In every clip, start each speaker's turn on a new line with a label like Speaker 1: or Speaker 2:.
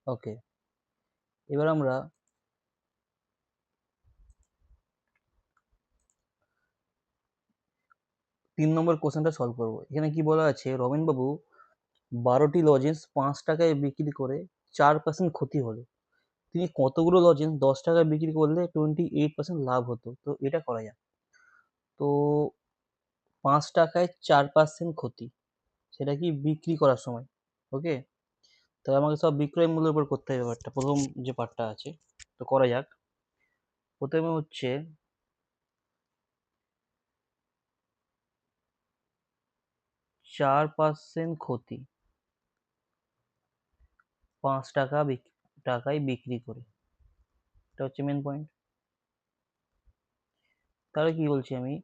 Speaker 1: ওকে, এবার আমরা 3 নম্বর কোশ্চেনটা সলভ করবো। এখানে কি বলা আছে, রমেনবাবু 12টি লজেন্স 5 টাকায় বিক্রি করে 4% ক্ষতি হলো, তিনি কতগুলো লজেন্স 10 টাকায় বিক্রি করলে 28% লাভ হতো? তো এটা করা যাক। তো 5 টাকায় 4% ক্ষতি, সেটা কি বিক্রি করার সময়? ওকে, তাহলে আমাকে সব বিক্রয় মূল্যের উপর করতে হবে ব্যাপারটা, প্রথম যে পার্টটা আছে। তো করা যাক। প্রথমে হচ্ছে 4% ক্ষতি 5 টাকায় বিক্রি করে, এটা হচ্ছে মেন পয়েন্ট। তাহলে কি বলছি আমি,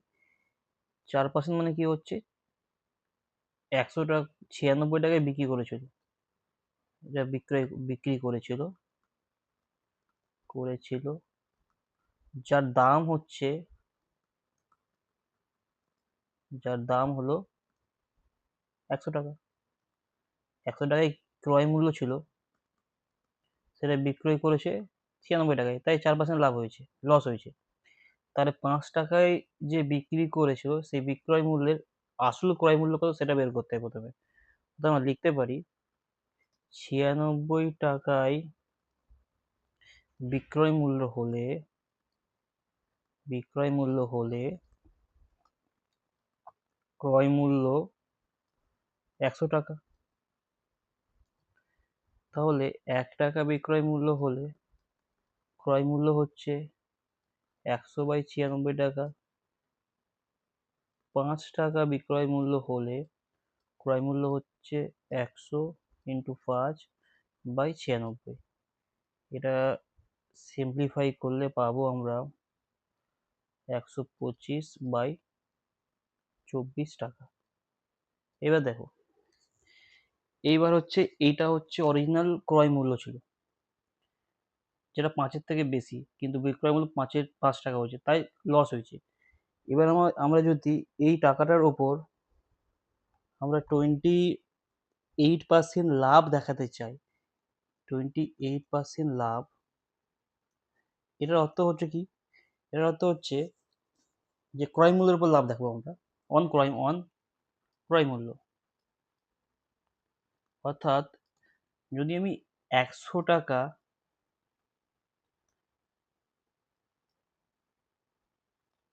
Speaker 1: 4% মানে কি হচ্ছে, 100 টাকা 96 টাকায় বিক্রি করেছিল, এটা বিক্রি করেছিল করেছিল যার দাম হচ্ছে, যার দাম হলো 100 টাকা। 100 টাকায় ক্রয় মূল্য ছিল, সেটা বিক্রয় করেছে 96 টাকায়, তাই 4% লাভ হয়েছে, লস হয়েছে। তাহলে 5 টাকায় যে বিক্রি করেছিল সেই বিক্রয় মূল্যের আসল ক্রয় মূল্য কত সেটা বের করতে হবে প্রথমে। তো আমরা লিখতে পারি 96 টাকায় বিক্রয় মূল্য হলে, বিক্রয় মূল্য হলে ক্রয় মূল্য 100 টাকা। তাহলে 1 টাকা বিক্রয় মূল্য হলে ক্রয় মূল্য হচ্ছে 100/96 টাকা। 5 টাকা বিক্রয় মূল্য হলে ক্রয় মূল্য হচ্ছে 100 × 5/96। এটা সিম্পলিফাই করলে পাবো আমরা 125/24 টাকা। এবার দেখো, এইবার হচ্ছে এইটা হচ্ছে অরিজিনাল ক্রয় মূল্য ছিল, যেটা 5-এর থেকে বেশি, কিন্তু বিক্রয় মূল্য 5 টাকা হয়েছে, তাই লস হয়েছে। এবার আমরা যদি এই টাকাটার ওপর আমরা 28% লাভ দেখাতে চাই, 28% লাভ, এটার অর্থ হচ্ছে কি, এটার অর্থ হচ্ছে যে ক্রয় মূল্যের উপর লাভ দেখাবো আমরা, অন ক্রয় মূল্য। অর্থাৎ যদি আমি 100 টাকা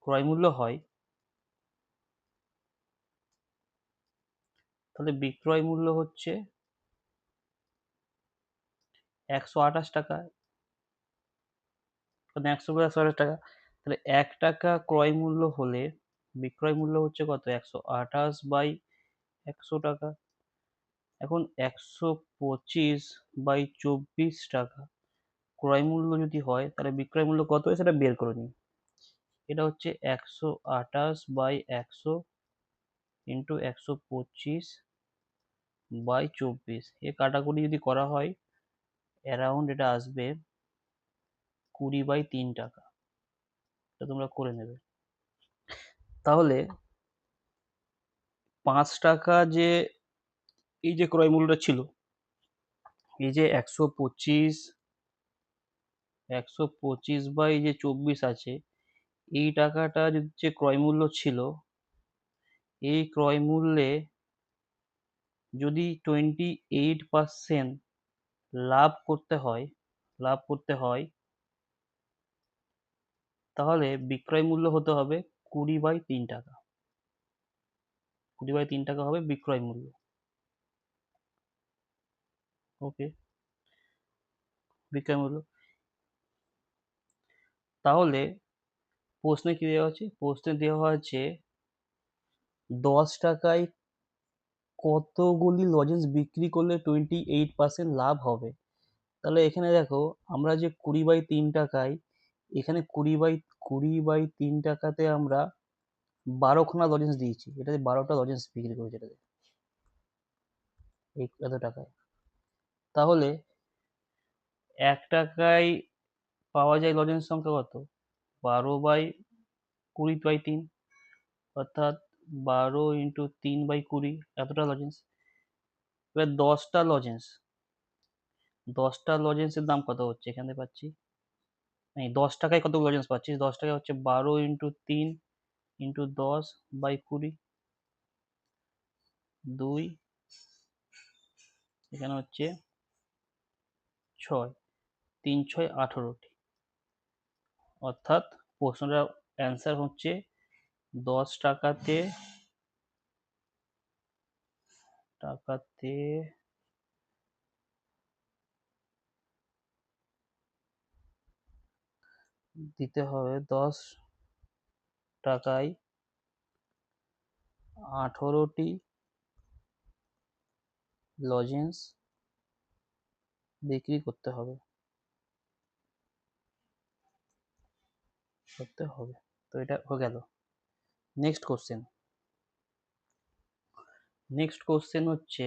Speaker 1: ক্রয় মূল্য হয়, তাহলে বিক্রয় মূল্য হচ্ছে 128 টাকা, মানে 100/128 টাকা। তাহলে 1 টাকা ক্রয় মূল্য হলে বিক্রয় মূল্য হচ্ছে কত, 128/100 টাকা। এখন 125/24 টাকা ক্রয় মূল্য যদি হয়, তাহলে বিক্রয় মূল্য কত হয় সেটা বের করে নিই। এটা হচ্ছে 128/100 ইন্টু 125/24, এ কাটাকুটি যদি করা হয়, অ্যারাউন্ড এটা আসবে 20/3 টাকা। এটা তোমরা করে নেবে। তাহলে 5 টাকা যে এই যে ক্রয় মূল্যটা ছিল, এই যে 125/24 আছে, এই টাকাটা যে ক্রয় মূল্য ছিল, এই ক্রয় মূল্যে যদি 28% লাভ করতে হয়, লাভ করতে হয়, তাহলে বিক্রয় মূল্য হতে হবে 20/3 টাকা। 20/3 টাকা হবে বিক্রয় মূল্য। ওকে, বিক্রয় মূল্য। তাহলে প্রশ্নে কি দেওয়া আছে, প্রশ্নে দেওয়া আছে 10 টাকায় কতগুলি লজেন্স বিক্রি করলে 28% লাভ হবে। তাহলে এখানে দেখো, আমরা যে 20/3 টাকায়, এখানে 20/3 টাকাতে আমরা 12খানা লজেন্স দিয়েছি, এটাতে 12টা লজেন্স বিক্রি করেছে, এটাতে এত টাকায়। তাহলে 1 টাকায় পাওয়া যায় লজেন্স সংখ্যা কত, 12/20/3, অর্থাৎ 12 × 3/20, এতটা লজেন্স। এবার 10টা লজেন্স, 10টা লজেন্সের দাম কত হচ্ছে এখানে পাচ্ছি, এই 10 টাকায় কত লজেন্স পাচ্ছিস, 10 টাকায় হচ্ছে 12 × 3 × 10/20, 2, এখানে হচ্ছে 6, 3 × 6 = 18টি। অর্থাৎ প্রশ্নটার অ্যান্সার হচ্ছে 10 টাকাতে দিতে হবে 10 টাকায় 18টি লজেন্স বিক্রি করতে হবে। তো এটা হয়ে গেল। নেক্সট কোশ্চেন হচ্ছে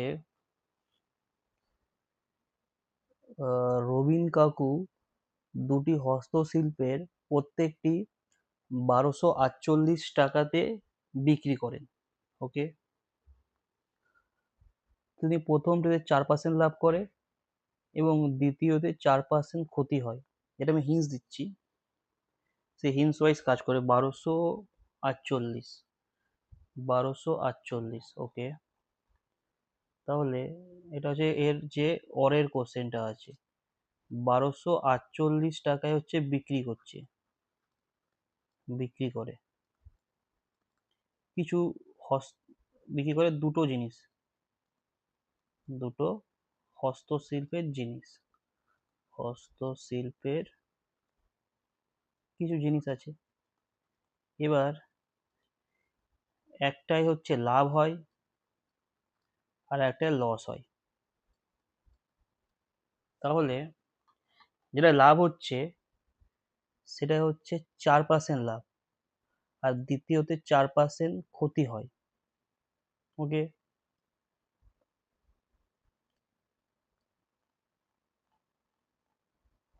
Speaker 1: রবিন কাকু দুটি হস্তশিল্পের প্রত্যেকটি 1248 টাকাতে বিক্রি করেন। ওকে, তিনি প্রথমটিতে 4% লাভ করে এবং দ্বিতীয়তে 4% ক্ষতি হয়। এটা আমি হিন্টস দিচ্ছি, সে হিন্টস ওয়াইজ কাজ করে। 1248, ওকে। তাহলে এটা হচ্ছে এর যে অরের কোশ্চেনটা আছে, 1248 টাকায় হচ্ছে বিক্রি করে কিছু বিক্রি করে দুটো হস্তশিল্পের কিছু জিনিস আছে। এবার একটাই হচ্ছে লাভ হয় আর একটাই লস হয়। তাহলে যেটা লাভ হচ্ছে সেটা হচ্ছে 4% লাভ, আর দ্বিতীয়তে 4% ক্ষতি হয়। ওকে,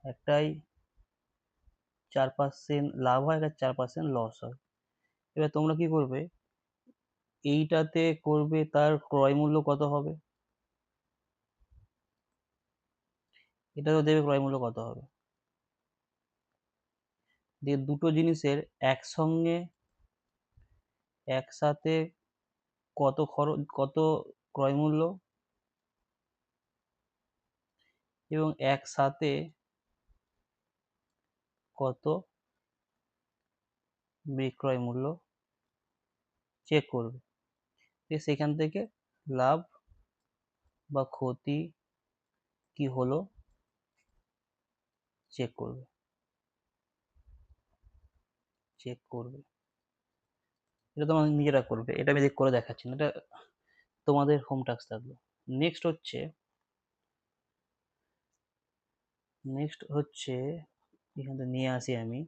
Speaker 1: একটাই 4% লাভ হয় আর 4% লস হয়। এবার তোমরা কি করবে, এইটাতে করবে তার ক্রয় মূল্য কত হবে, এটাও দেবে ক্রয় মূল্য কত হবে, দিয়ে দুটো জিনিসের একসাথে কত ক্রয় মূল্য এবং একসাথে কত বিক্রয় মূল্য চেক করবে। সেখান থেকে লাভ বা ক্ষতি কি হলো চেক করবে। এটা তোমার নিজেরা করবে, এটা আমি করে দেখাচ্ছি না, এটা তোমাদের হোম টাস্ক থাকবে। নেক্সট হচ্ছে এখান থেকে নিয়ে আসি আমি,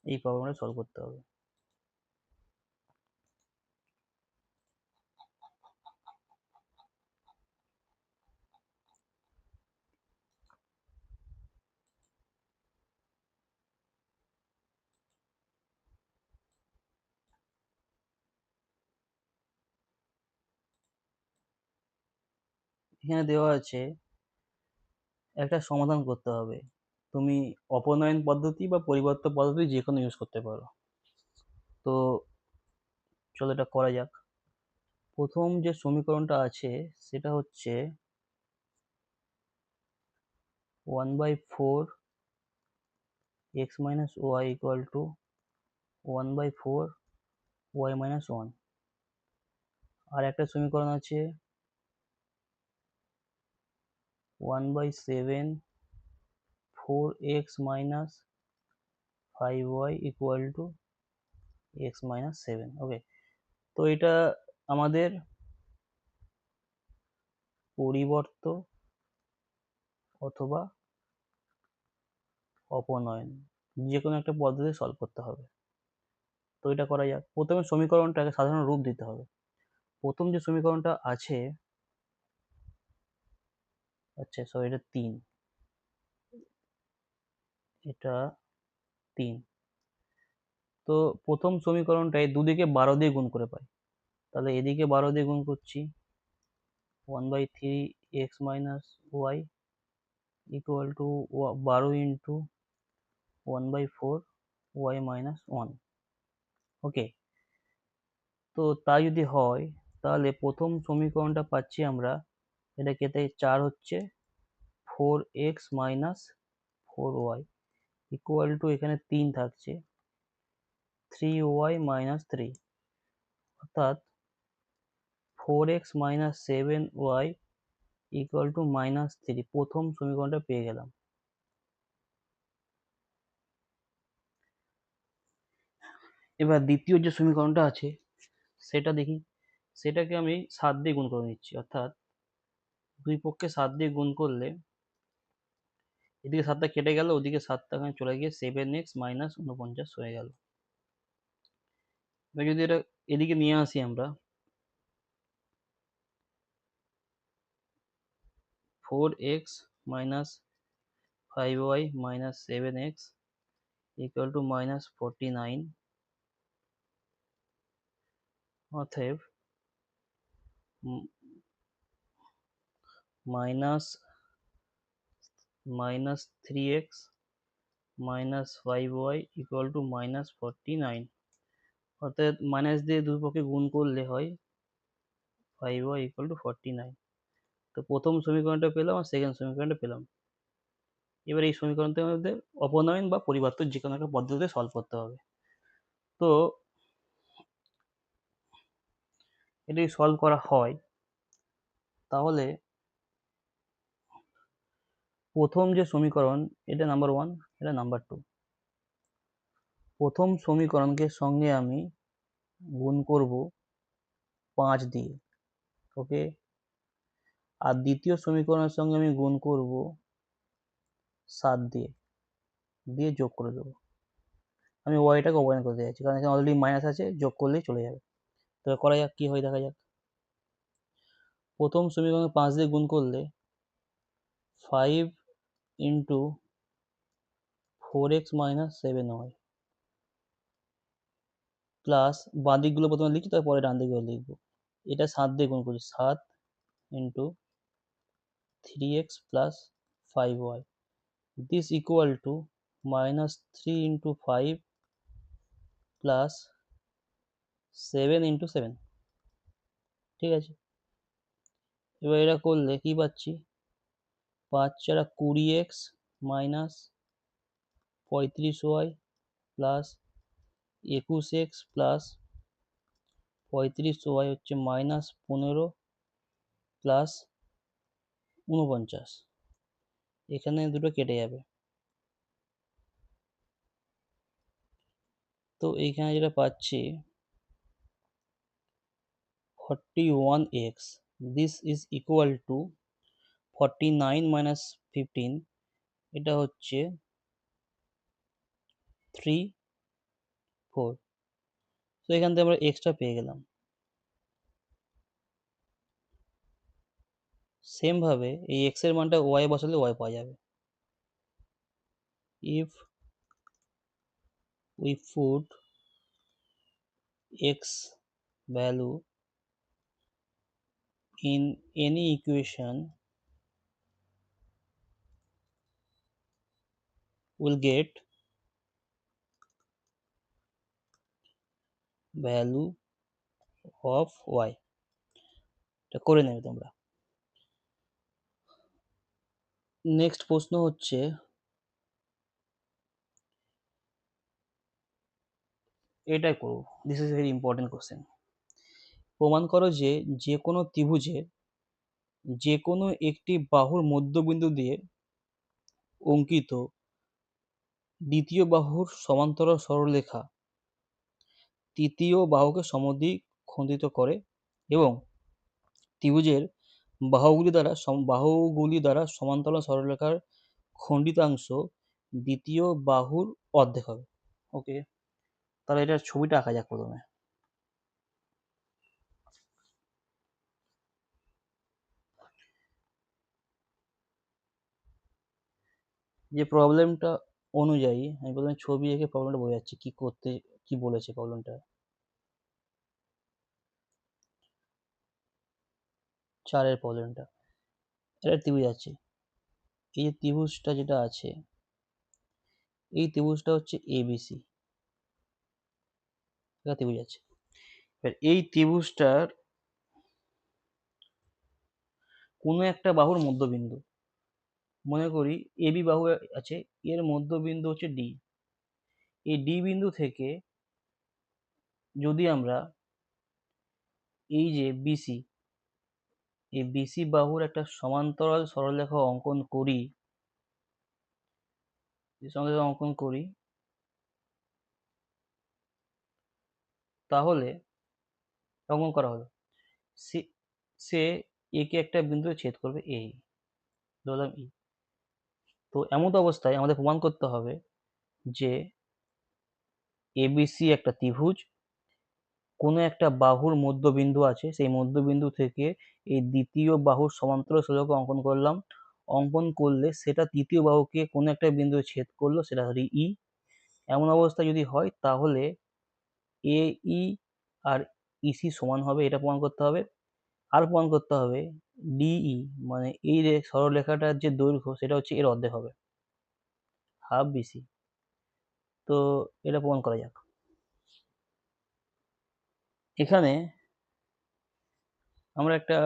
Speaker 1: এই প্রবলেমটা সলভ করতে হবে। এখানে দেওয়া আছে একটা সমাধান করতে হবে, তুমি অপনয়ন পদ্ধতি বা পরিবর্তন পদ্ধতি যে কোনো ইউজ করতে পারো। তো চলো এটা করা যাক। প্রথম যে সমীকরণটা আছে সেটা হচ্ছে 1/4 x - y = 1/4 y - 1। আর একটা সমীকরণ আছে 1/7 4x - 5y = x - 7। ওকে, তো এটা আমাদের পরিবর্ত অথবা অপনয়ন যে কোনো একটা পদ্ধতি সলভ করতে হবে। তো এটা করা যাক। প্রথমে সমীকরণটাকে সাধারণ রূপ দিতে হবে। প্রথম যে সমীকরণটা আছে, আচ্ছা সরি, এটা 3, এটা 3। তো প্রথম সমীকরণটায় দুদিকে 12 দিয়ে গুণ করে পাই, তাহলে এদিকে 12 দিয়ে গুণ করছি, 1/3 x minus y equal to 12 into 1/4 y minus 1। Okay, তো তাই যদি হয় তাহলে প্রথম সমীকরণটা পাচ্ছি আমরা, এটা কেটে 4 হচ্ছে 4x minus 4y equal to এখানে 3 থাকছে 3y মাইনাস 3, অর্থাৎ 4x minus 7y equal to minus 3। প্রথম সমীকরণটা পেয়ে গেলাম। এবার দ্বিতীয় যে সমীকরণটা আছে সেটা দেখি, সেটাকে আমি 7 দিয়ে গুণ করে নিচ্ছি, অর্থাৎ দুই পক্ষে 7 দিয়ে গুণ করলে এদিকে 7টা কেটে গেল, ওদিকে 7টা চলে গিয়ে 7x মাইনাস 49 হয়ে গেল। এবার যদি এটা এদিকে নিয়ে আসি আমরা, 4x minus 5y minus 7x equal to minus 49, অতএব minus 3x minus 5y equal to minus 49, অর্থাৎ মাইনাস দিয়ে দুই পক্ষে গুণ করলে হয় 5y ইকুয়াল টু 49। তো প্রথম সমীকরণটা পেলাম আর সেকেন্ড সমীকরণটা পেলাম। এবার এই সমীকরণটার মধ্যে অপনয়ন বা পরিবর্তন যে কোনো একটা পদ্ধতিতে সলভ করতে হবে। তো এটি সলভ করা হয় তাহলে প্রথম যে সমীকরণ এটা নাম্বার 1, এটা নাম্বার 2। প্রথম সমীকরণকে সঙ্গে আমি গুণ করব 5 দিয়ে, ওকে, আর দ্বিতীয় সমীকরণের সঙ্গে আমি গুণ করব 7 দিয়ে, দিয়ে যোগ করে দেবো। আমি ওয়াইটাকে অবয়ন করতে যাচ্ছি কারণ এখানে অলরেডি মাইনাস আছে, যোগ করলেই চলে যাবে। তবে করা যাক কি হয়, দেখা যাক। প্রথম সমীকরণে 5 দিয়ে গুণ করলে 5 into 4x minus 7y plus, বাঁ দিকগুলো প্রথমে লিখছি তারপরে ডান দিকগুলো লিখবো। এটা 7 দিয়ে গুণ করছি, 7 into 3x plus 5y, this equal to minus 3 into 5 plus 7 into 7। ঠিক আছে, এবার এটা করলে কি পাচ্ছি, 5 4 20x minus 35y plus 21x plus 35y হচ্ছে মাইনাস 15 প্লাস 49, এখানে দুটো কেটে যাবে। তো এইখানে যেটা পাচ্ছি 41x, this is equal to 49 minus 15, এটা হচ্ছে 3 4। তো এখান থেকে আমরা এক্সট্রা পেয়ে গেলাম। সেম ভাবে এই এক্স এর মানটা ওয়াই বসালে ওয়াই পাওয়া যাবে। If we put x value in any equation, we'll get value of y। এটা করে নেবে তোমরা। নেক্সট প্রশ্ন হচ্ছে, এটাই করব, this is very important question. প্রমাণ করো যে যে কোনো ত্রিভুজের যে কোনো একটি বাহুর মধ্যবিন্দু দিয়ে অঙ্কিত দ্বিতীয় বাহুর সমান্তরাল সরলরেখা তৃতীয় বাহুকে সমদ্বিখণ্ডিত করে এবং ত্রিভুজের বাহুগুলি দ্বারা সমান্তরাল সরলরেখার খণ্ডিতাংশ দ্বিতীয় বাহুর অর্ধেক হবে। ওকে, তাহলে এটার ছবিটা আঁকা যাক প্রথমে। যে প্রবলেমটা অনুযায়ী আমি প্রথমে ছবি এঁকে প্রবলেমটা বোঝাচ্ছি কি বলেছে প্রবলেমটা। 4 প্রবলেমটা এটা ত্রিভুজ আছে, এই যে ত্রিভুজটা যেটা আছে, এই ত্রিভুজটা হচ্ছে এবিসি, এটা ত্রিভুজ আছে। এবার এই ত্রিভুজটার কোনো একটা বাহুর মধ্যবিন্দু, মনে করি এবি বাহু আছে, এর মধ্যবিন্দু হচ্ছে ডি। এই ডি বিন্দু থেকে যদি আমরা এই যে বিসি, এই বিসি বাহুর একটা সমান্তরাল সরলরেখা অঙ্কন করি, তাহলে অঙ্কন করা হলো, সে সে একে একটা বিন্দুতে ছেদ করবে, এই ধরলাম ই। তো এমত অবস্থায় আমাদের প্রমাণ করতে হবে যে এবিসি একটা ত্রিভুজ, কোনো একটা বাহুর মধ্যবিন্দু আছে, সেই মধ্যবিন্দু থেকে এই দ্বিতীয় বাহুর সমান্তরাল সরলরেখা অঙ্কন করলাম, অঙ্কন করলে সেটা তৃতীয় বাহুকে কোনো একটা বিন্দুতে ছেদ করলো, সেটা হলো ই। এমন অবস্থা যদি হয় তাহলে এ ই আর ইসি সমান হবে, এটা প্রমাণ করতে হবে। আর প্রমাণ করতে হবে ডিই, মানে এই সরলরেখাটার যে দৈর্ঘ্য সেটা হচ্ছে এর অর্ধেক হবে, হাফ বিসি। তো এটা প্রমাণ করা যাক। এখানে আমরা একটা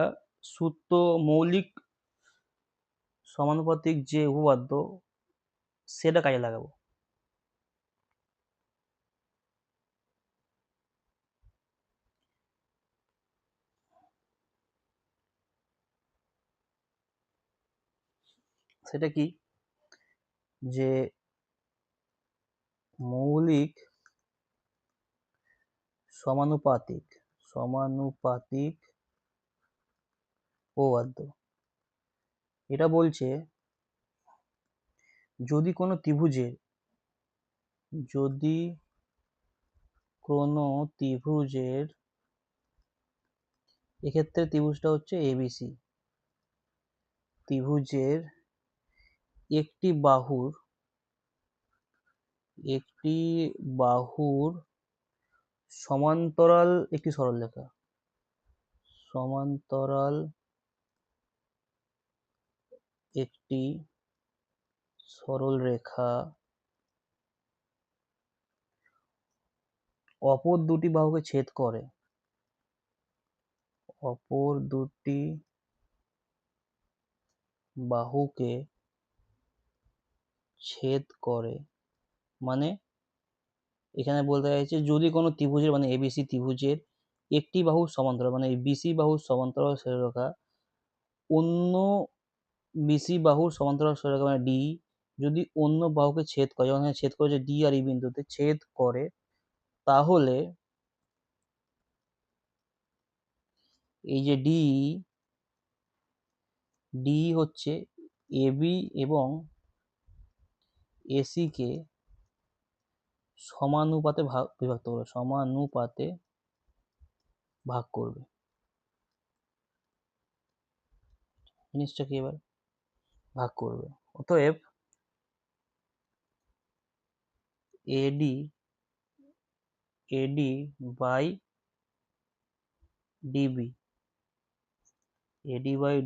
Speaker 1: সূত্র, মৌলিক সমানুপাতিক যে উপপাদ্য, সেটা কাজে লাগাবো। সেটা কি, যে মৌলিক সমানুপাতিক উপপাদ্য, এটা বলছে যদি কোনো ত্রিভুজের, যদি কোনো ত্রিভুজের, এক্ষেত্রে ত্রিভুজটা হচ্ছে এবিসি, ত্রিভুজের একটি বাহুর সমান্তরাল একটি সরলরেখা, সমান্তরাল একটি সরলরেখা অপর দুটি বাহুকে ছেদ করে, অপর দুটি বাহুকে ছেদ করে, মানে এখানে বলতে চাইছে যদি কোনো ত্রিভুজের, মানে এবিসি ত্রিভুজের একটি বাহুর সমান্তরাল, মানে এই বিসি বাহুর সমান্তরাল সরলরেখা অন্য বিসি বাহুর সমান্তরাল সরলরেখা মানে ডি যদি অন্য বাহুকে ছেদ করে, যেমন ছেদ করেছে ডি আর ই বিন্দুতে ছেদ করে, তাহলে এই যে ডি হচ্ছে এবি এবং এসি কে সমানুপাতে বিভক্ত করবে, সমানুপাতে ভাগ করবে। জিনিসটা কি, এবার ভাগ করবে। অতএব AD by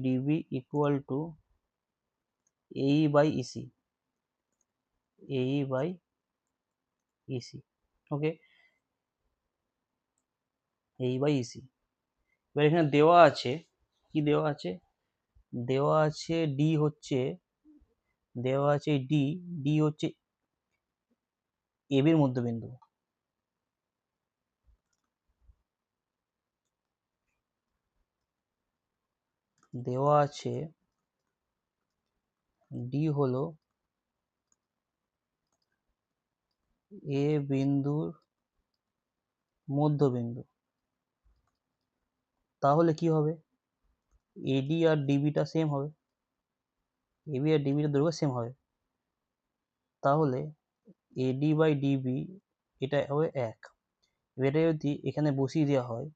Speaker 1: DB, equal to AE by EC, okay, AE by EC. এবার এখানে দেওয়া আছে, কি দেওয়া আছে, দেওয়া আছে ডি হচ্ছে, ডি হচ্ছে এবির মধ্যবিন্দু, দেওয়া আছে ডি হলো এ বিন্দুর মধ্যবিন্দু। তাহলে কি হবে, এডি আর ডিবিটা সেম হবে, এবি আর ডিবিটা দৈর্ঘ্য সেম হবে, তাহলে এডি বাই ডিবি এটা হবে 1। এটা যদি এখানে বসিয়ে দেওয়া হয়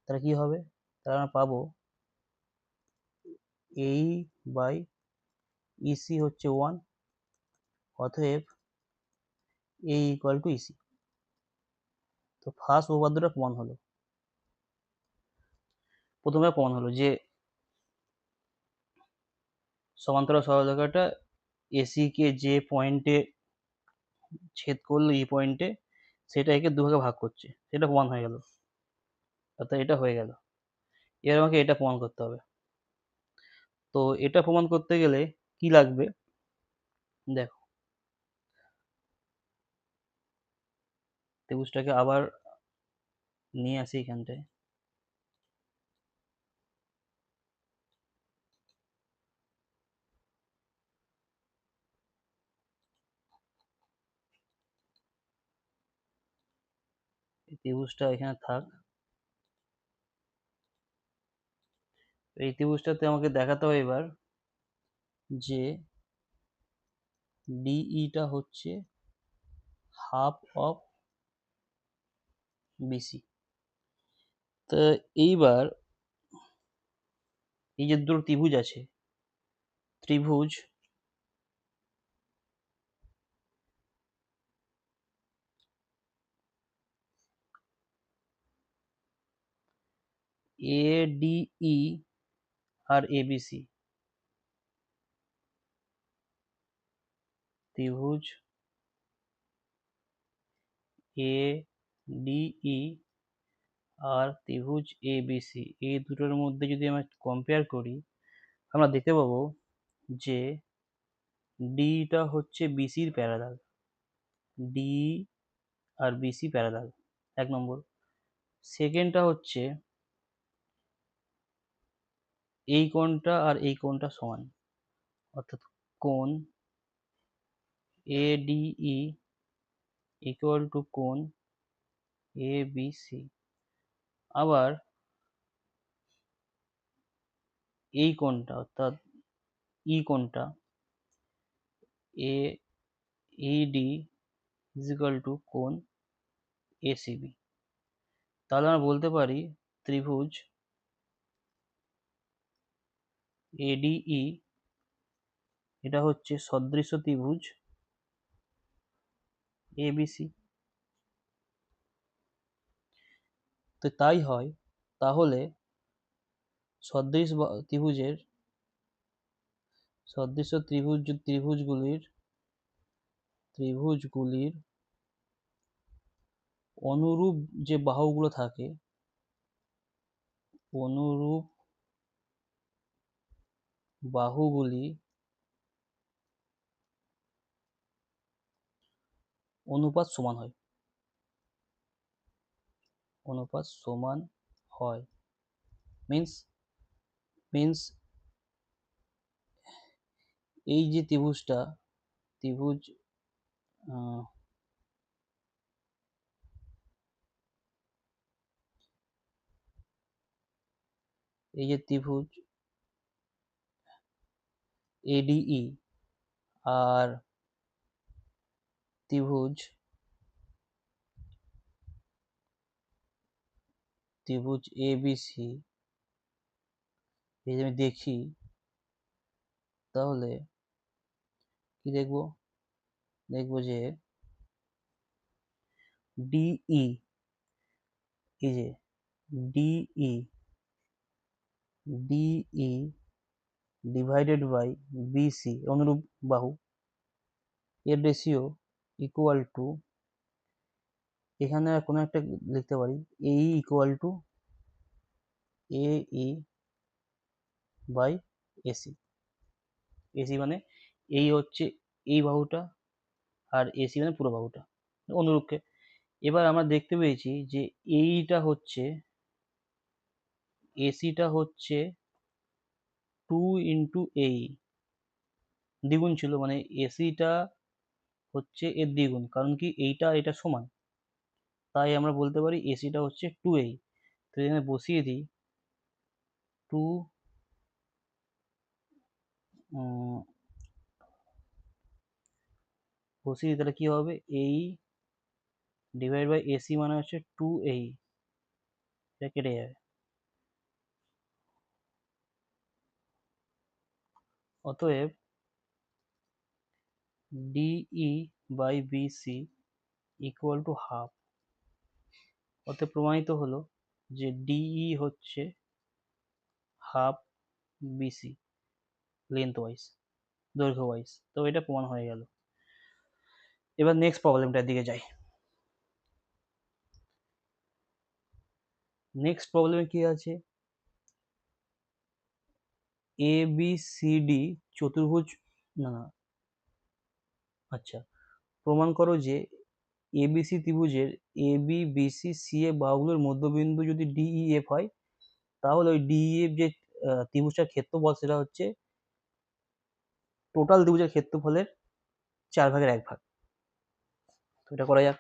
Speaker 1: তাহলে কি হবে, তাহলে আমরা পাবো এই বাই ইসি হচ্ছে 1, অতএব এ ইকুয়াল টু ইসি। তো ফার্স্ট উপপাদ্যটা প্রমাণ হলো, প্রথমে প্রমাণ হলো যে সমান্তরাল সরলরেখাটা এসি কে যে পয়েন্টে ছেদ করলো এই পয়েন্টে, সেটা একে দুভাগে ভাগ করছে, সেটা প্রমাণ হয়ে গেল, অর্থাৎ এটা হয়ে গেল। এবার আমাকে এটা প্রমাণ করতে হবে। তো এটা প্রমাণ করতে গেলে কি লাগবে দেখো, ত্রিভুজটাকে আবার নিয়ে আসি এখানটায়। এই ত্রিভুজটা এখানে থাক। এই ত্রিভুজটাতে আমাকে দেখাতে হবে এবার যে ডিইটা হচ্ছে হাফ অফ বিসি। তো এইবার এই যে দুটো ত্রিভুজ আছে, ত্রিভুজ এডিই আর এবিসি, ত্রিভুজ এডিই আর ত্রিভুজ এবিসি, এই দুটোর মধ্যে যদি আমরা কম্পেয়ার করি, আমরা দেখতে পাবো যে ডিটা হচ্ছে বিসির প্যারালাল, ডি আর বিসি প্যারালাল, এক নম্বর। সেকেন্ডটা হচ্ছে এই কোণটা আর এই কোণটা সমান, অর্থাৎ কোণ এডিই ইকুয়াল টু কোণ এবিসি। আবার এই কোণটা অর্থাৎ ই কোণটা এ ইডি ইজ ইকুয়াল টু কোণ এসিবি। তাহলে আমরা বলতে পারি ত্রিভুজ এডিই এটা হচ্ছে সদৃশ্য ত্রিভুজ এবিসি। তো তাই হয়, তাহলে সদৃশ ত্রিভুজের সদৃশ্য ত্রিভুজগুলির অনুরূপ যে বাহুগুলো থাকে, অনুরূপ বাহুগুলি অনুপাত সমান হয়, অনুপাত সমান হয় মিন্স মিন্স এই যে ত্রিভুজটা, ত্রিভুজ এই যে ত্রিভুজ এডিই আর ত্রিভুজ এবিসি, যদি আমি দেখি তাহলে কি দেখবো, দেখবো যে ডিই, এই যে DE DE divided by BC অনুরূপ বাহু, এর রেশিও ইকুয়াল টু, এখানে কোনো একটা লিখতে পারি এই equal to AE by AC. AC মানে এই হচ্ছে এই বাহুটা, আর এসি মানে পুরো বাহুটা অনুরূপকে। এবার আমরা দেখতে পেয়েছি যে এইটা হচ্ছে, এসিটা হচ্ছে 2 × এই দ্বিগুণ ছিল, মানে এসিটা হচ্ছে এর দ্বিগুণ, কারণ কি এইটা এটা সমান, তাই আমরা বলতে পারি এসিটা হচ্ছে 2a। তো এখানে বসিয়ে দিই 2, বসিয়ে দিই, তাহলে কি হবে, এই ডিভাইড বাই এসি মানে হচ্ছে 2a, এটা কেটে যাবে। অতএব DE by BC equal to half. অতএব প্রমাণিত হলো যে ডিই হচ্ছে হাফ বিসি। লেন্থ ওয়াইজ, দৈর্ঘ্য ওয়াইজ। তো এটা প্রমাণ হয়ে গেল। এবার নেক্সট প্রবলেমটার দিকে যাই। নেক্সট প্রবলেমে কি আছে, এ বি সি ডি চতুর্ভুজ, না আচ্ছা, প্রমাণ করো যে এবিসি ত্রিভুজের এ বি বিসি সি এ বাহুগুলোর মধ্যবিন্দু যদি ডিইএফ হয়, তাহলে ওই ডিইএফ যে ত্রিভুজটার ক্ষেত্রফল সেটা হচ্ছে টোটাল ত্রিভুজের ক্ষেত্রফলের 4/1 ভাগ। তো এটা করা যাক।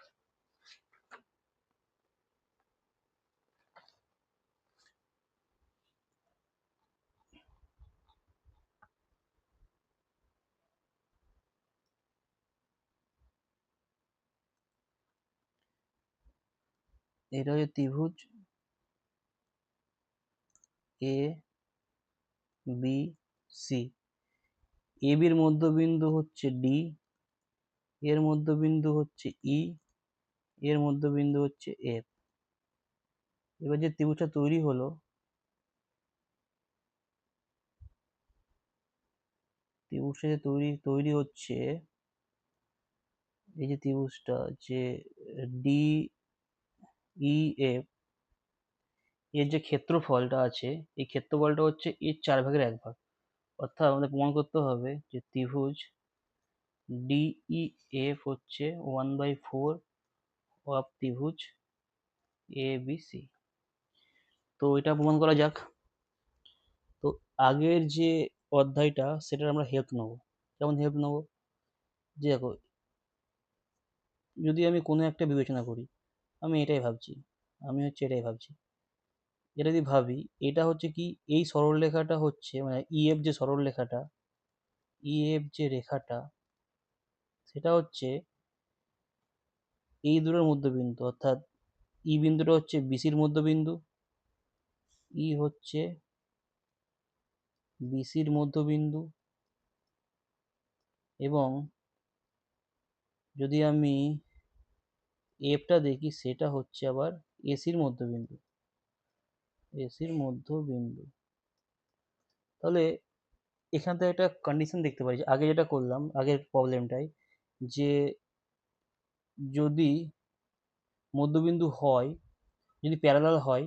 Speaker 1: এটা হচ্ছে ত্রিভুজ এ বি সি, এ বির মধ্যবিন্দু হচ্ছে ডি, এর মধ্যবিন্দু হচ্ছে ই, এর মধ্যবিন্দু হচ্ছে এফ। এবার যে ত্রিভুজটা তৈরি হলো, ত্রিভুজটা যে তৈরি হচ্ছে, এই যে ত্রিভুজটা যে ডি ই এফ, এর যে ক্ষেত্রফলটা আছে, এই ক্ষেত্রফলটা হচ্ছে এর 4/1 ভাগ। অর্থাৎ আমাদের প্রমাণ করতে হবে যে ত্রিভুজ ডিইএফ হচ্ছে 1/4 অফ ত্রিভুজ এ বি সি। তো এটা প্রমাণ করা যাক। তো আগের যে অধ্যায়টা সেটার আমরা হেল্প নেবো। কেমন হেল্প নেবো, যে দেখো, যদি আমি কোনো একটা বিবেচনা করি, আমি এটাই ভাবছি, এটাই ভাবছি, এটা যদি ভাবি, এটা হচ্ছে কি, এই সরলরেখাটা হচ্ছে মানে ইএফ যে সরলরেখাটা, ইএফ যে রেখাটা, সেটা হচ্ছে এই দুটোর মধ্যবিন্দু, অর্থাৎ ই বিন্দুটা হচ্ছে বিসির মধ্যবিন্দু, ই হচ্ছে বিসির মধ্যবিন্দু, এবং যদি আমি এফটা দেখি সেটা হচ্ছে আবার এসির মধ্যবিন্দু, এসির মধ্যবিন্দু। তাহলে এখান থেকে একটা কন্ডিশন দেখতে পাই, যে আগে যেটা করলাম আগের প্রবলেমটাই, যে যদি মধ্যবিন্দু হয়, যদি প্যারালাল হয়,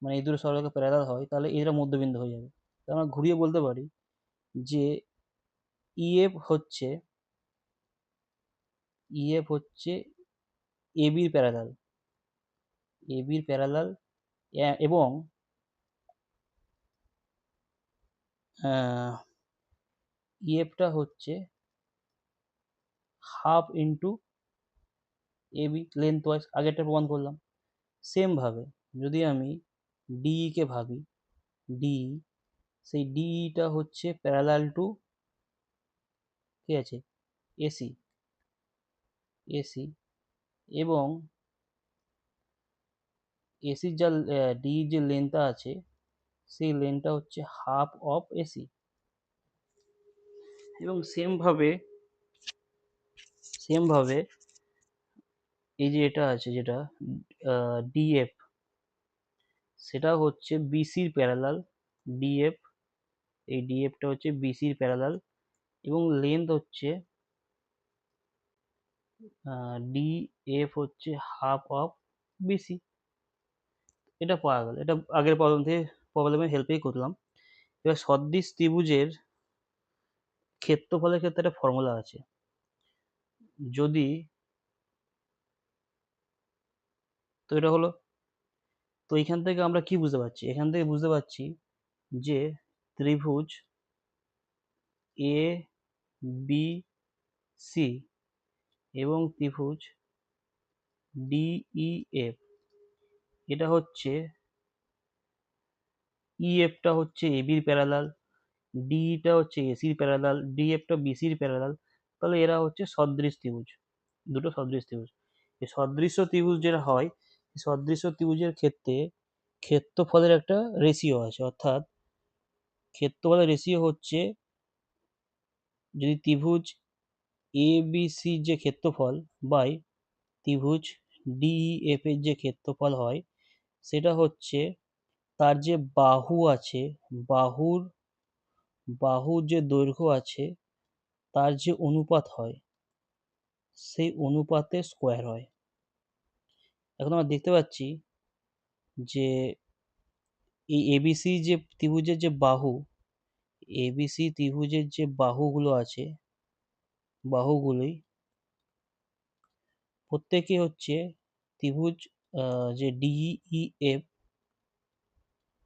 Speaker 1: মানে এই দুটো সরলরেখা প্যারালাল হয়, তাহলে এরা মধ্যবিন্দু হয়ে যাবে। তো আমরা ঘুরিয়ে বলতে পারি যে ইএফ হচ্ছে এ বির প্যারালাল, এ বির প্যারালাল, এবং ইএফটা হচ্ছে half into A B length wise, আগেরটা প্রমাণ করলাম। সেম ভাবে যদি আমি ডিই কে ভাবি, ডিই, সেই ডিইটা হচ্ছে প্যারালাল টু, ঠিক আছে, এসি, এসি, এবং এসির যা ডির যে লেন্থটা আছে, সেই লেন্থটা হচ্ছে হাফ অফ এসি। এবং সেম ভাবে এই যে এটা আছে যেটা ডিএফ, সেটা হচ্ছে বিসির প্যারালাল, ডিএফ, এই ডিএফটা হচ্ছে বিসির প্যারালাল, এবং লেন্থ হচ্ছে ডিএফ হচ্ছে হাফ অফ বিসি। এটা পাওয়া গেল, এটা আগের প্রবলেমের হেল্পেই করলাম। এবার সদৃশ ত্রিভুজের ক্ষেত্রফলের ক্ষেত্রে একটা ফর্মুলা আছে। যদি, তো এটা হলো, তো এখান থেকে আমরা কি বুঝতে পারছি, এখান থেকে বুঝতে পারছি যে ত্রিভুজ এ বি সি এবং ত্রিভুজ ডিইএফ, এটা হচ্ছে ইএফটা হচ্ছে এ বির প্যারালাল, ডিটা হচ্ছে এসির প্যারালাল, ডিএফটা বিসির প্যারালাল। তাহলে এরা হচ্ছে সদৃশ ত্রিভুজ, দুটো সদৃশ ত্রিভুজ। এই সদৃশ্য ত্রিভুজ যেটা হয়, সদৃশ্য ত্রিভুজের ক্ষেত্রে ক্ষেত্রফলের একটা রেশিও আছে, অর্থাৎ ক্ষেত্রফলের রেশিও হচ্ছে, যদি ত্রিভুজ এ বি সি যে ক্ষেত্রফল বাই ত্রিভুজ ডিইএফ এর যে ক্ষেত্রফল হয়, সেটা হচ্ছে তার যে বাহু আছে, বাহুর বাহুর যে দৈর্ঘ্য আছে তার যে অনুপাত হয় সেই অনুপাতে স্কোয়ার হয়। এখন আমরা দেখতে পাচ্ছি যে এই এবিসি যে ত্রিভুজের যে বাহু, এবিসি ত্রিভুজের যে বাহুগুলো আছে, বাহুগুলোই প্রত্যেকে হচ্ছে ত্রিভুজ যে ডিইএফ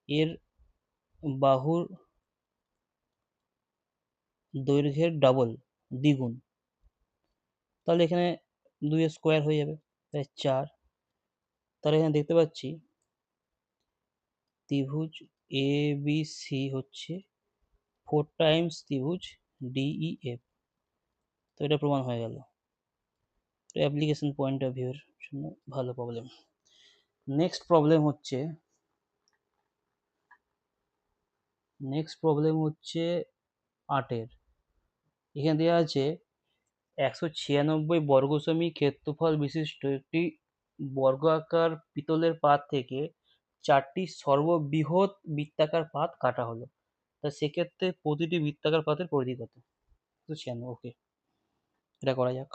Speaker 1: এর বাহুর দৈর্ঘ্যের ডাবল, দ্বিগুণ। তাহলে এখানে 2 এর স্কোয়ার হয়ে যাবে, তাই 4। তাহলে এখানে দেখতে পাচ্ছি ত্রিভুজ এবিসি হচ্ছে 4 টাইমস ত্রিভুজ ডিইএফ। তো এটা প্রমাণ হয়ে গেল। অ্যাপ্লিকেশন পয়েন্ট অফ ভিউর জন্য ভালো প্রবলেম। নেক্সট প্রবলেম হচ্ছে 8-এর। এখানে দেওয়া আছে 196 বর্গ সেমি ক্ষেত্রফল বিশিষ্ট একটি বর্গাকার পিতলের পাত থেকে 4টি সর্ববৃহৎ বৃত্তাকার পাত কাটা হলো। তা সেক্ষেত্রে প্রতিটি বৃত্তাকার পাতের পরিধি কত? 196। ওকে, এটা করা যাক।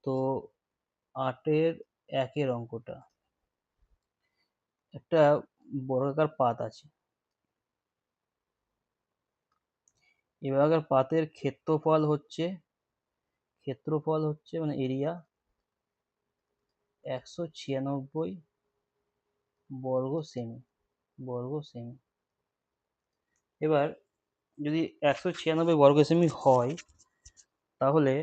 Speaker 1: তো 8-এর 1-এর অঙ্কটা, একটা বর্গাকার পাত আছে। এই বর্গাকার পাতের ক্ষেত্রফল হচ্ছে মানে এরিয়া 196 বর্গ সেমি। এবার যদি 196 বর্গ সেমি হয় তাহলে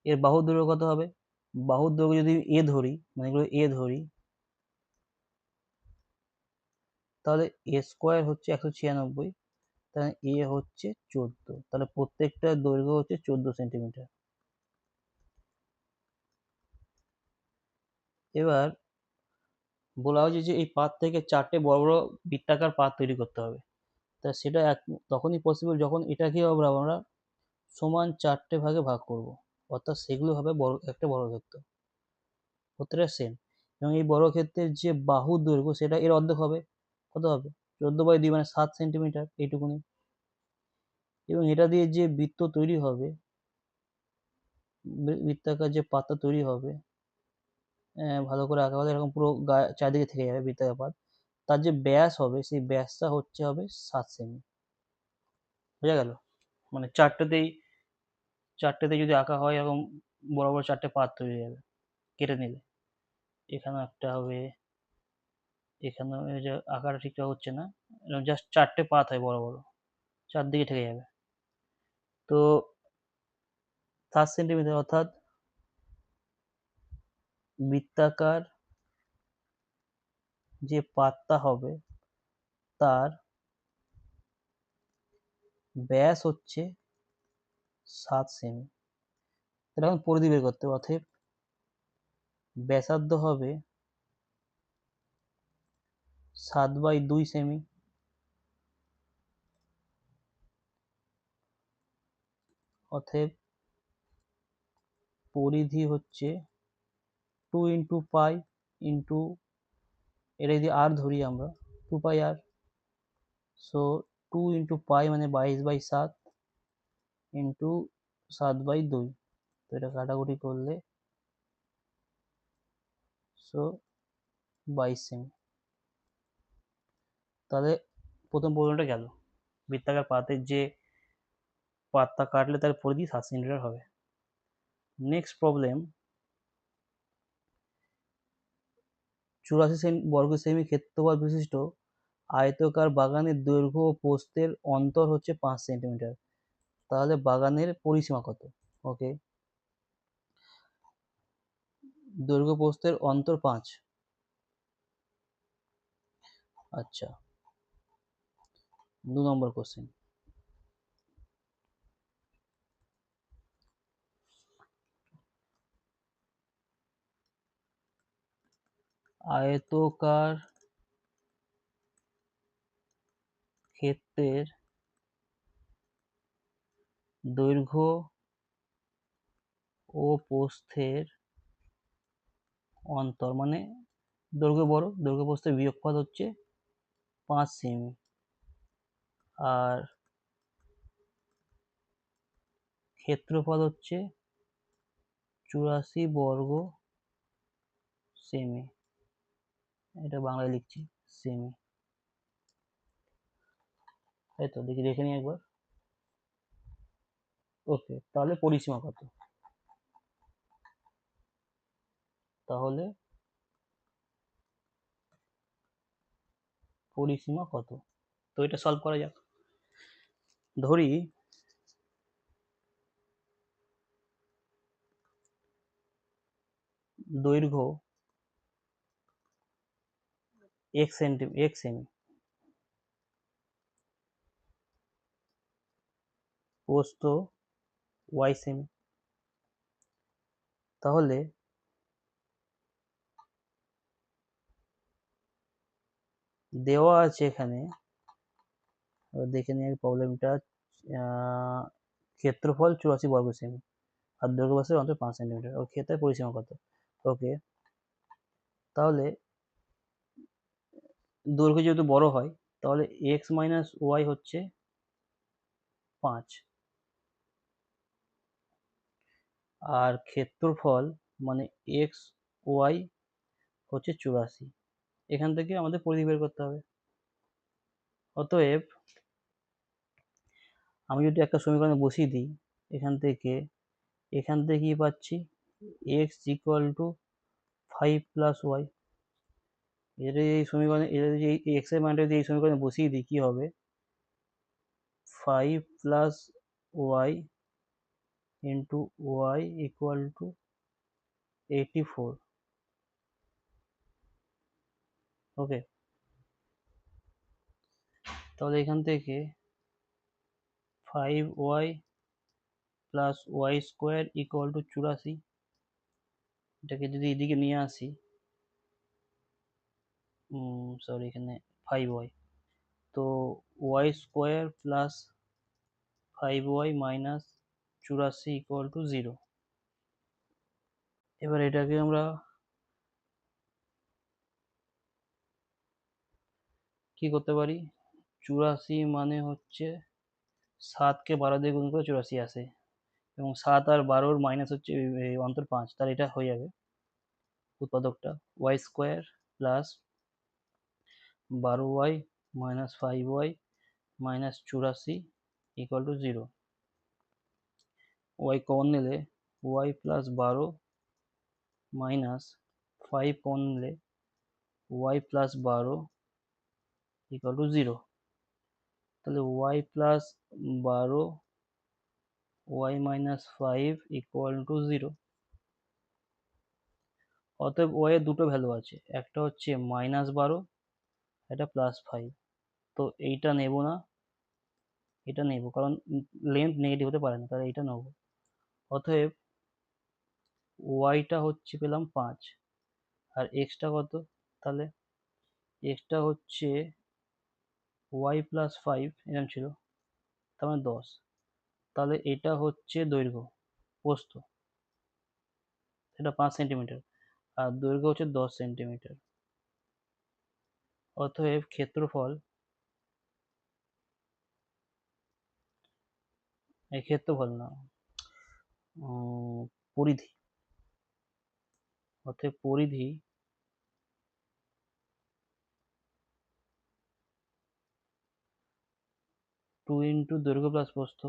Speaker 1: এর বাহুর দৈর্ঘ্য কত হবে? বাহুর দৈর্ঘ্য যদি এ ধরি, মানে এগুলো এ ধরি, তাহলে এ স্কোয়ার হচ্ছে 196, তাহলে এ হচ্ছে 14, তাহলে প্রত্যেকটা দৈর্ঘ্য হচ্ছে 14 সেন্টিমিটার। এবার বলা হয়েছে যে এই পাত থেকে 4টে বড় বড় বৃত্তাকার পাত তৈরি করতে হবে। তা সেটা তখনই পসিবল যখন এটাকে আমরা সমান 4টে ভাগে ভাগ করব, অর্থাৎ সেগুলো হবে একটা বর্গক্ষেত্র, প্রত্যেকটা সেম। এবং এই বর্গক্ষেত্রের যে বাহুর দৈর্ঘ্য সেটা এর অর্ধেক হবে। কত হবে? 14/2 মানে 7 সেন্টিমিটার, এইটুকুনি। এবং এটা দিয়ে যে বৃত্ত তৈরি হবে, বৃত্তাকার যে পাতটা তৈরি হবে, ভালো করে আঁকা হলে এরকম পুরো গায়ে চারিদিকে থেকে যাবে বৃত্তাকার পাত। তার যে ব্যাস হবে সেই ব্যাসটা হবে 7 সেমি। বোঝা গেল? মানে চারটেতেই যদি আঁকা হয় এরকম বড় বড় 4টে পাত তৈরি হয়ে যাবে কেটে নিলে। এখানেও একটা হবে, এখানেও এই যে আঁকাটা ঠিকঠাক হচ্ছে না, জাস্ট 4টে পাত হয় বড় বড়, চারদিকে থেকে যাবে। তো 7 সেন্টিমিটার, অর্থাৎ বৃত্তাকার যে পাতটা হবে তার ব্যাস হচ্ছে 7 সেমি। তাহলে এখন পরিধি বের করতে হবে। অতএব ব্যাসার্ধ হবে 7/2 সেমি। অতএব পরিধি হচ্ছে 2 ইন্টু পাই ইন্টু, এটা যদি আর ধরি আমরা, 2 পাই আর। সো 2 ইন্টু পাই মানে 22/7 ইন্টু 7/2। তো এটা কাটাকুটি করলে সো 22 সেমি। তাহলে প্রথম প্রবলেমটা গেল, বৃত্তাকার পাতের যে পাতটা কাটলে তার পরিধি 7 সেন্টিমিটার হবে। নেক্সট প্রবলেম, 84 বর্গ সেমি ক্ষেত্রফল বিশিষ্ট আয়তাকার বাগানের দৈর্ঘ্য ও প্রস্থের অন্তর হচ্ছে 5 সেন্টিমিটার। তাহলে বাগানের পরিসীমা কত? ওকে, দৈর্ঘ্য প্রস্থের অন্তর 5। আচ্ছা, 2 নম্বর কোশ্চেন। আয়তকার ক্ষেত্রের দৈর্ঘ্য ও প্রস্থের অন্তর, মানে দৈর্ঘ্য বড়, দৈর্ঘ্য প্রস্থের বিয়োগফল হচ্ছে 5 সেমি, আর ক্ষেত্রফল হচ্ছে 84 বর্গ সেমি। এটা বাংলায় লিখছি সেমি, তাই তো? দেখে নিই একবার। ওকে, তাহলে পরিসীমা কত? তাহলে পরিসীমা কত? তো এটা সলভ করা যাক। ধরি দৈর্ঘ্য x সেমি, প্রস্থ y সেমি। তাহলে দেওয়া আছে এখানে, দেখে নিই প্রবলেমটা। ক্ষেত্রফল 84 বর্গ সেমি আর দৈর্ঘ্য প্রস্থ অন্তত 5 সেন্টিমিটার। ও ক্ষেত্রের পরিসীমা কত? ওকে, তাহলে দৈর্ঘ্য যেহেতু বড় হয়, তাহলে x মাইনাস ওয়াই হচ্ছে 5, আর ক্ষেত্রফল মানে এক্স ওয়াই হচ্ছে 84। এখান থেকে আমাদের পরিধি বের করতে হবে। অতএব আমি যদি একটা সমীকরণে বসিয়ে দিই, এখান থেকে কি পাচ্ছি? X equal to 5 plus y. এটা এই সমীকরণে, এটা যদি এক্স এর মানটা যদি এই সমীকরণে বসিয়ে দিই, কি হবে? 5 plus y into y equal to 84। Okay, তাহলে এখান থেকে 5y plus Y square equal to 84, এটাকে যদি এদিকে নিয়ে আসি, সরি এখানে 5y, তো y square plus 5y minus 84 equal to 0। এবার এটাকে আমরা কি করতে পারি? 84 মানে হচ্ছে 7কে 12 দিয়ে গুণ করে 84 আসে, এবং 7 আর 12 মাইনাস হচ্ছে অন্তর 5, তার এটা হয়ে যাবে উৎপাদকটা Y square plus 12y minus 5y minus 84 equal to 0। Y common নিলে ওয়াই প্লাস 12 মাইনাস 5 কমন নিলে ওয়াই প্লাস 12 ইকুয়াল টু 0। তাহলে Y plus 12 Y minus 5 equal to 0। অতএব ওয়াই এর দুটো ভ্যালু আছে, একটা হচ্ছে -12, এটা +5। তো এইটা নেব না, এটা নেব, কারণ লেন্থ নেগেটিভ হতে পারে না, তাহলে এইটা নেব। অতএব ওয়াইটা হচ্ছে পেলাম 5, আর এক্সটা কত? তাহলে এক্সটা হচ্ছে ওয়াই প্লাস 5, এরকম ছিল, তার মানে 10। তাহলে এটা হচ্ছে দৈর্ঘ্য, প্রস্থ এটা 5 সেন্টিমিটার, আর দৈর্ঘ্য হচ্ছে 10 সেন্টিমিটার। অতএব ক্ষেত্রফল, এই ক্ষেত্রফল না, পরিধি, অতএব পরিধি 2 ইন্টু দৈর্ঘ্য প্লাস প্রস্থ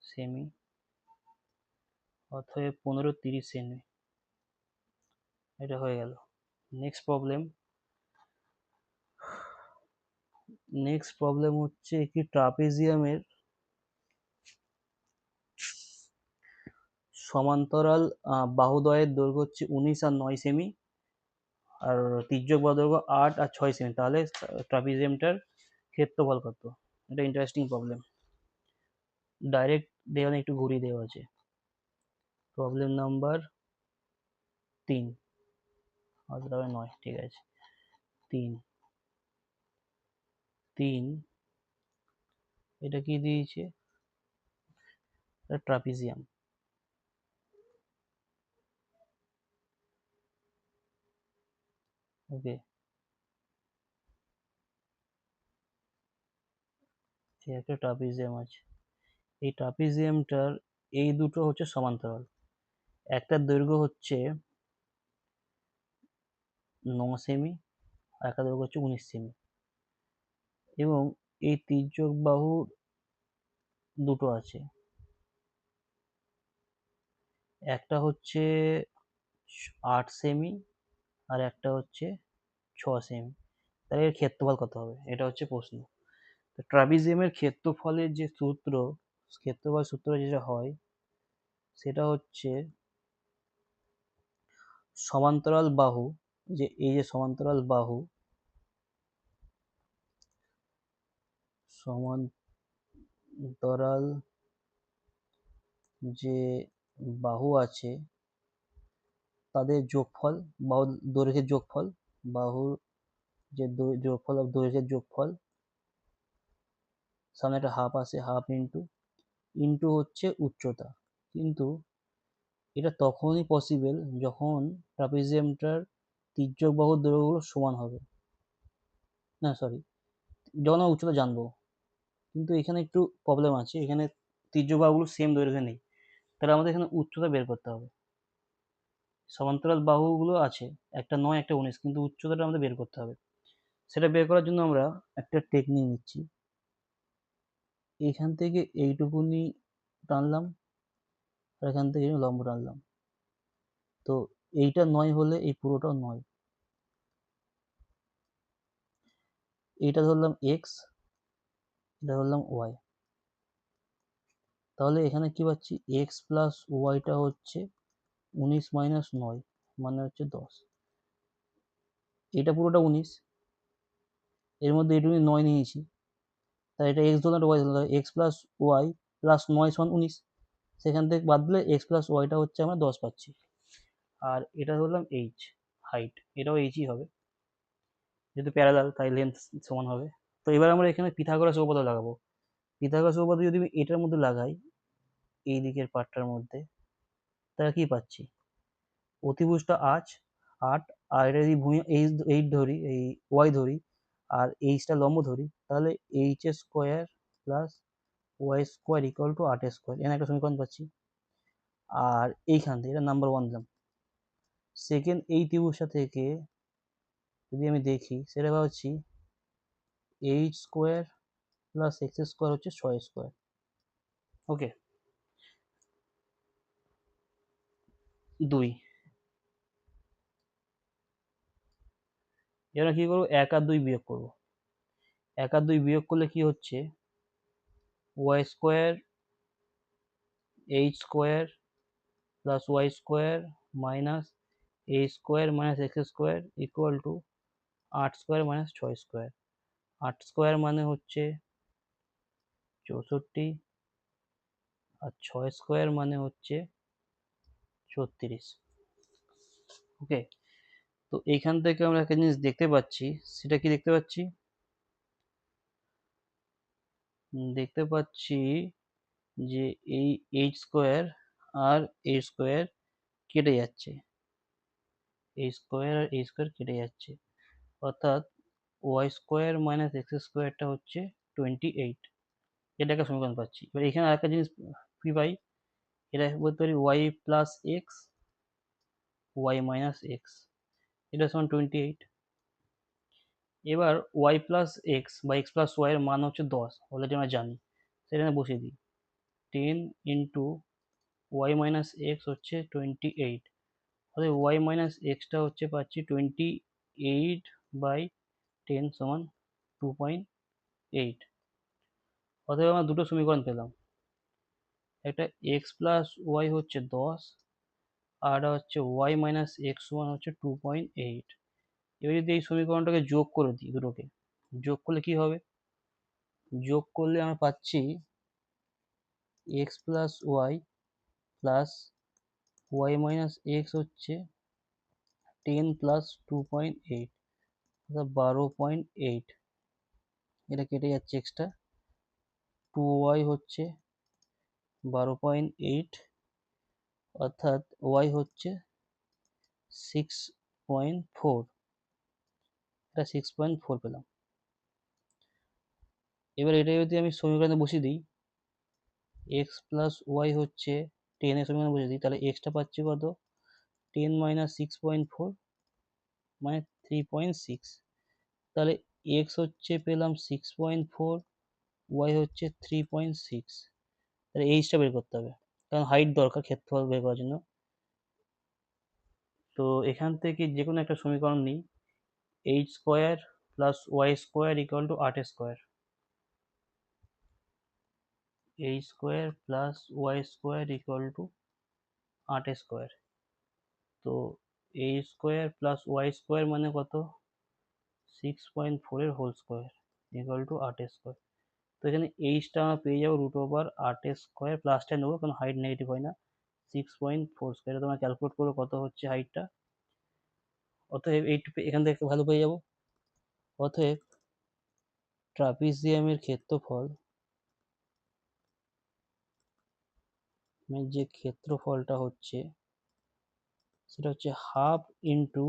Speaker 1: সেমি, অতএব 15-30 সেমি। এটা হয়ে গেল। নেক্সট প্রবলেম হচ্ছে একটি ট্রাপিজিয়ামের সমান্তরাল বাহুদ্বয়ের দৈর্ঘ্য হচ্ছে 19 আর 9 সেমি, আর তির্যক বাহু দৈর্ঘ্য 8 আর 6 সেমি। তাহলে ট্রাপিজিয়ামটার ক্ষেত্রফল কত? এটা ইন্টারেস্টিং প্রবলেম। ডাইরেক্ট দেওয়া নেই, একটু ঘুরিয়ে দেওয়া আছে। প্রবলেম নাম্বার 3, অথবা 9, ঠিক আছে। 3 এটা কি দিয়েছে? ট্রাপিজিয়াম। ওকে, এই একটা ট্রাপিজিয়াম আছে। এই ট্রাপিজিয়ামটার এই দুটো হচ্ছে সমান্তরাল, একটার দৈর্ঘ্য হচ্ছে 9 সেমি আর একটা দৈর্ঘ্য হচ্ছে 19 সেমি, এবং এই তির্যক বাহু দুটো আছে, একটা হচ্ছে 8 সেমি আর একটা হচ্ছে 6 সেমি। তাহলে এর ক্ষেত্রফল কত হবে, এটা হচ্ছে প্রশ্ন। তো ট্রাপিজিয়ামের ক্ষেত্রফলের যে সূত্র, ক্ষেত্রফল সূত্র যেটা হয় সেটা হচ্ছে সমান্তরাল বাহু, যে এই যে সমান্তরাল বাহু, সমান্তরাল যে বাহু আছে তাদের যোগফল, বাহু দৈর্ঘ্যের যোগফল, বাহুর যে যোগফল দৈর্ঘ্যের যোগফল, সামনে একটা হাফ আছে, হাফ ইন্টু ইন্টু হচ্ছে উচ্চতা। কিন্তু এটা তখনই পসিবল যখন ট্রাপিজিয়ামটার তির্যক বাহুর দৈর্ঘ্যগুলো সমান হবে, না সরি, যখন আমরা উচ্চতা জানবো। কিন্তু এখানে একটু প্রবলেম আছে, এখানে তির্যক বাহুগুলো সেম দৈর্ঘ্যে নেই, তাহলে আমাদের এখানে উচ্চতা বের করতে হবে। সমান্তরাল বাহুগুলো আছে, একটা 9 একটা 19, কিন্তু উচ্চতাটা আমাদের বের করতে হবে। সেটা বের করার জন্য আমরা একটা টেকনিক নিচ্ছি। এখান থেকে এইটুকুনি টানলাম আর এখান থেকে লম্ব টানলাম, তো এইটা 9 হলে এই পুরোটাও 9। এইটা ধরলাম এক্স, এটা ধরলাম ওয়াই। তাহলে এখানে কি পাচ্ছি, এক্স প্লাস ওয়াইটা হচ্ছে 19 মাইনাস 9 মানে হচ্ছে 10। এটা পুরোটা 19, এর মধ্যে এইটুকু 9 নিয়েছি, তাই এটা এক্স ধরলাম, ওয়াই ধরলাম, এক্স প্লাস ওয়াই প্লাস 9 সমান 19। সেখান থেকে বাদ দিলে এক্স প্লাস ওয়াইটা হচ্ছে আমরা 10 পাচ্ছি। আর এটা ধরলাম এইচ, হাইট, এটাও এইচই হবে, যেহেতু প্যারালাল তাই লেন্থ সমান হবে। তো এবার আমরা এখানে পিথাগোরাস উপপাদ্য লাগাবো। পিথাগোরাস উপপাদ্য যদি আমি এটার মধ্যে লাগাই, এই দিকের পার্টটার মধ্যে, তাহলে কি পাচ্ছি, অতিভুজটা 8, আর এটা যদি ভূমি এইট ধরি, এই ওয়াই ধরি, আর এইচটা লম্ব ধরি, তাহলে h square plus Y square equal to 8 square, এখানে একটা সমীকরণ পাচ্ছি। আর এইখান থেকে এটা নাম্বার 1 দিলাম। সেকেন্ড এই ত্রিভুজটা থেকে যদি আমি দেখি, সেটা পাচ্ছি H square plus x square হচ্ছে 6 স্কোয়ার। ওকে, 2। এবার কি করবো, 1 আর 2 বিয়োগ করবো। 1 আর 2 বিয়োগ করলে কি হচ্ছে, y square H square plus Y square minus a square minus x square equal to 8 square minus 6 square. 8 square মানে হচ্ছে 64, আর 6 স্কোয়ার মানে হচ্ছে 36। ওকে, তো এইখান থেকে আমরা একটা জিনিস দেখতে পাচ্ছি, সেটা কি দেখতে পাচ্ছি, দেখতে পাচ্ছি যে এই এইচ স্কোয়ার আর এ স্কোয়ার কেটে যাচ্ছে, এ স্কোয়ার আর এ স্কোয়ার কেটে যাচ্ছে, অর্থাৎ ওয়াই স্কোয়ার মাইনাস এক্স স্কোয়ারটা হচ্ছে 28। এটা একটা সমীকরণ পাচ্ছি। এবার এখানে আরেকটা জিনিস কি পাই, এটা বলতে পারি y plus x, y minus x, এটা সমান 28। এবার ওয়াই প্লাস এক্স বা এক্স প্লাস ওয়াই এর মান হচ্ছে 10, অলরেডি আমরা জানি, সেখানে বসিয়ে দিই। 10 ইন্টু ওয়াই মাইনাস এক্স হচ্ছে 28, অর্থাৎ ওয়াই মাইনাস এক্সটা হচ্ছে পাচ্ছি 28/10 সমান 2.8। অতএব আমরা দুটো সমীকরণ পেলাম, একটা এক্স প্লাস ওয়াই হচ্ছে 10, আর হচ্ছে ওয়াই মাইনাস এক্স সমান হচ্ছে 2.8। এবার যদি এই সমীকরণটাকে যোগ করে দিই, দুটোকে যোগ করলে কি হবে, যোগ করলে আমরা পাচ্ছি x plus y plus y minus x হচ্ছে 10 প্লাস 2.8, অর্থাৎ 12.8। এটা কেটে যাচ্ছে এক্সট্রা, 2y হচ্ছে 12.8, অর্থাৎ ওয়াই হচ্ছে 6.4। এটা 6.4 পেলাম। এবার এটা যদি আমি সমীকরণে বসিয়ে দিই, এক্স প্লাস ওয়াই হচ্ছে 10 এর সমীকরণে বসিয়ে দিই, তাহলে এক্সটা পাচ্ছি কত, 10 মাইনাস 6.4 মানে 3.6। তাহলে এক্স হচ্ছে পেলাম 6.4, ওয়াই হচ্ছে 3.6। তাহলে এইচটা বের করতে হবে, কারণ হাইট দরকার ক্ষেত্রফল বের করার জন্য। তো এখান থেকে যে কোনো একটা সমীকরণ নিই, H square plus Y square equal to 8 square, H square plus Y square equal to 8 square. তো H square plus Y square মানে কত, 6.4 এর whole square equal to 8 square. তো এখানে এইচটা আমরা পেয়ে যাবো √8 স্কোয়ার, প্লাসটা নেবো কারণ হাইট নেগেটিভ হয় না, 6.4 স্কোয়ার। তোমরা ক্যালকুলেট করো কত হচ্ছে হাইটটা। অতএব এইটুকু এখান থেকে ভালো পেয়ে যাবো। অতএব ট্রাপিজিয়ামের ক্ষেত্রফল, যে ক্ষেত্রফলটা হচ্ছে সেটা হচ্ছে হাফ ইন্টু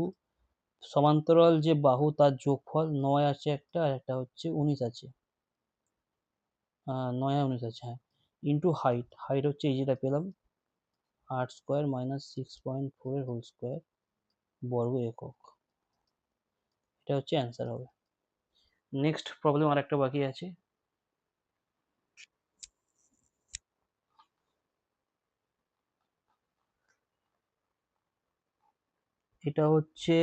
Speaker 1: সমান্তরাল যে বাহু তার যোগফল, 9 আছে একটা আর একটা হচ্ছে 19 আছে, 9 আর 19 আছে, হ্যাঁ, ইন্টু হাইট, হাইট হচ্ছে এই যেটা পেলাম 8 স্কোয়ার মাইনাস 6.4 এর হোল স্কোয়ার বর্গ একক। এটা হচ্ছে অ্যান্সার হবে। নেক্সট প্রবলেম আর একটা বাকি আছে। এটা হচ্ছে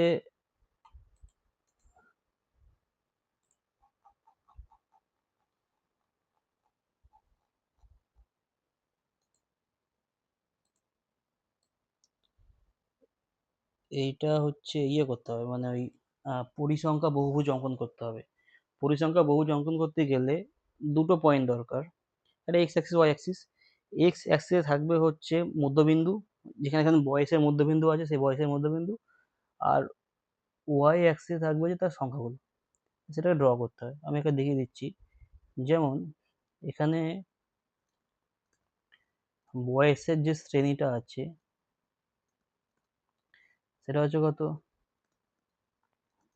Speaker 1: এইটা হচ্ছে ইয়ে করতে হবে, মানে ওই পরিসংখ্যা বহুভুজ অঙ্কন করতে হবে। পরিসংখ্যা বহুভুজ অঙ্কন করতে গেলে দুটো পয়েন্ট দরকার, একটা X axis Y axis. X অ্যাক্সিসে থাকবে হচ্ছে মধ্যবিন্দু, যেখানে এখানে বয়সের মধ্যবিন্দু আছে সেই বয়সের মধ্যবিন্দু, আর ওয়াই অ্যাক্সিসে থাকবে যে তার সংখ্যাগুলো, সেটাকে ড্র করতে হয়। আমি একটা দেখিয়ে দিচ্ছি, যেমন এখানে বয়সের যে শ্রেণীটা আছে সেটা হচ্ছে কত,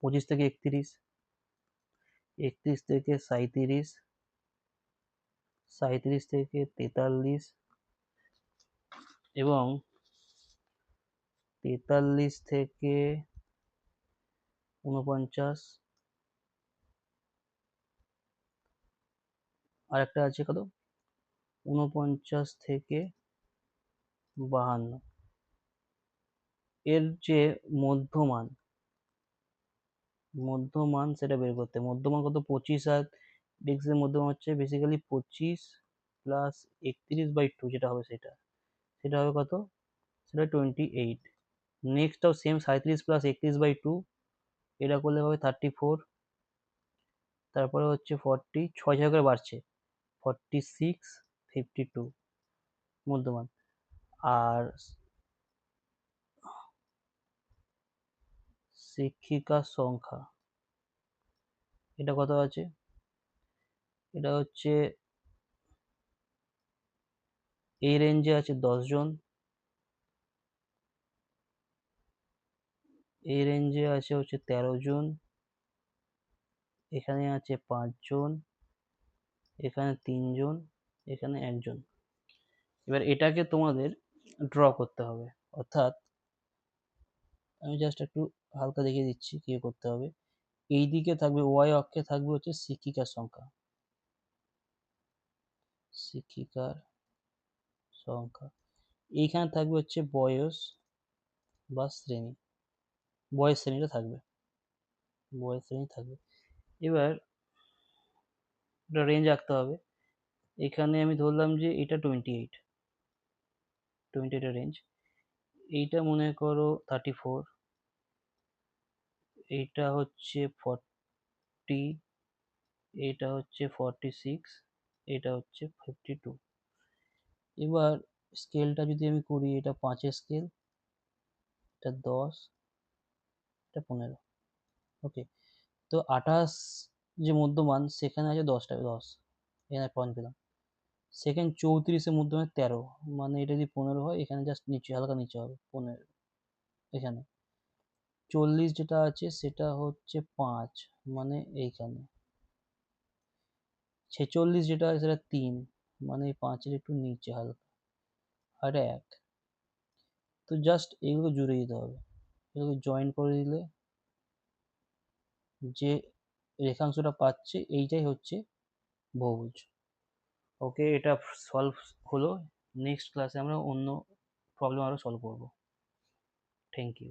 Speaker 1: 25 থেকে 31, 31 থেকে 37, 37 থেকে 43, এবং 43 থেকে 49, আর একটা আছে কত, 49 থেকে 52। এর যে মধ্যমান, মধ্যমান সেটা বের করতে, মধ্যমান কত, 25 আর ডিক্সের মধ্যমান হচ্ছে বেসিক্যালি 25 প্লাস 31/2, যেটা হবে সেটা, সেটা হবে কত, সেটা 28। নেক্সটটাও সেম, 37 প্লাস 31/2, এটা করলে হবে 34, তারপরে হচ্ছে 40, 6 করে বাড়ছে, 46, 52 মধ্যমান। আর শিক্ষিকার সংখ্যা, এটা কত আছে, এটা হচ্ছে এই রেঞ্জে আছে 10 জন, এই রেঞ্জে আছে হচ্ছে 13 জন, এখানে আছে 5 জন, এখানে 3 জন, এখানে 1 জন। এবার এটাকে তোমাদের ড্র করতে হবে, অর্থাৎ আমি জাস্ট একটু হালকা দেখিয়ে দিচ্ছি কি করতে হবে। এই দিকে থাকবে, ওয়াই অক্ষে থাকবে হচ্ছে শিক্ষিকার সংখ্যা, শিক্ষিকার সংখ্যা, এইখানে থাকবে হচ্ছে বয়স বা শ্রেণী, বয়স শ্রেণীটা থাকবে, বয়স শ্রেণী থাকবে। এবার একটা রেঞ্জ রাখতে হবে, এখানে আমি ধরলাম যে এটা 28, 28 এর রেঞ্জ, এইটা মনে করো 34, এইটা হচ্ছে 40, এটা হচ্ছে 46, এটা হচ্ছে 52। এবার স্কেলটা যদি আমি করি, এটা 5 স্কেল, এটা 10, এটা 15, ওকে। তো 28 যে মধ্যমান সেখানে আছে 10, এখানে পয়েন্ট পেলাম। সেকেন্ড 34 মধ্যমান 13, মানে এটা যদি 15 হয়, এখানে জাস্ট নিচে হালকা নিচে হবে 15 এখানে। 40 যেটা আছে সেটা হচ্ছে 5, মানে এইখানে। 46 যেটা আছে সেটা 3, মানে এই 5-এর একটু নিচে হালকা। আর 1, তো জাস্ট এগুলো জুড়ে দিতে হবে। এগুলো জয়েন করে দিলে যে রেখাংশটা পাচ্ছে এইটাই হচ্ছে বহুভুজ। ওকে, এটা সলভ হলো। নেক্সট ক্লাসে আমরা অন্য প্রবলেম আরও সলভ করবো। Thank you.